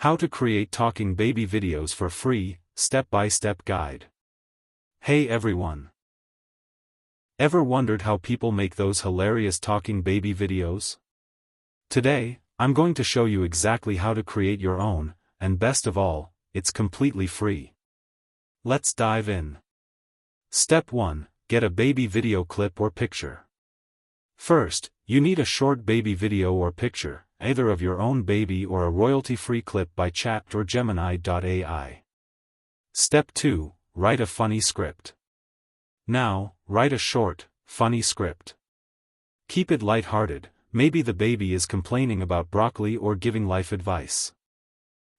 How to create talking baby videos for free, step-by-step guide. Hey everyone! Ever wondered how people make those hilarious talking baby videos? Today, I'm going to show you exactly how to create your own, and best of all, it's completely free. Let's dive in. Step 1. Get a baby video clip or picture. First, you need a short baby video or picture, either of your own baby or a royalty-free clip by Chat or Gemini.ai. Step 2. Write a funny script. Now, write a short, funny script. Keep it light-hearted, maybe the baby is complaining about broccoli or giving life advice.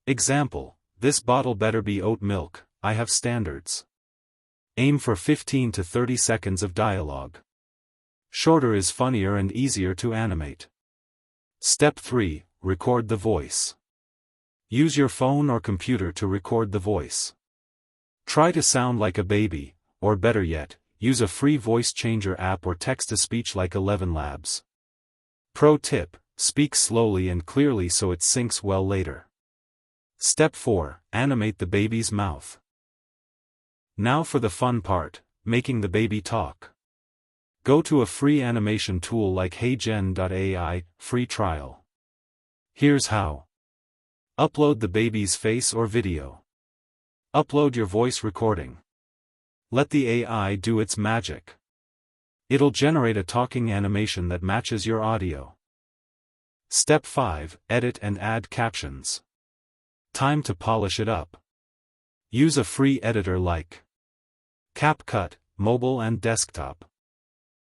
Example: this bottle better be oat milk, I have standards. Aim for 15 to 30 seconds of dialogue. Shorter is funnier and easier to animate. Step 3. Record the voice. Use your phone or computer to record the voice. Try to sound like a baby, or better yet, use a free voice changer app or text-to-speech like ElevenLabs. Pro tip: speak slowly and clearly so it syncs well later. Step 4. Animate the baby's mouth. Now for the fun part, making the baby talk. Go to a free animation tool like HeyGen.ai, free trial. Here's how. Upload the baby's face or video. Upload your voice recording. Let the AI do its magic. It'll generate a talking animation that matches your audio. Step 5. Edit and add captions. Time to polish it up. Use a free editor like CapCut, mobile and desktop.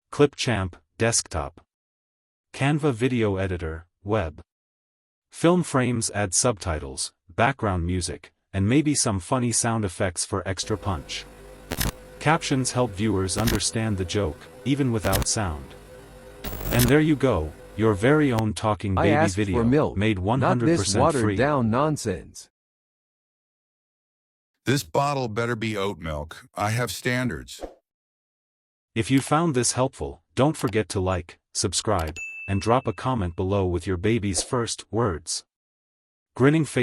Clipchamp, desktop. Canva video editor, web. Film frames add subtitles, background music, and maybe some funny sound effects for extra punch. Captions help viewers understand the joke, even without sound. And there you go, your very own talking baby video, milk, made 100% not this free. watered down nonsense. This bottle better be oat milk, I have standards. If you found this helpful, don't forget to like, subscribe, and drop a comment below with your baby's first words. Grinning face.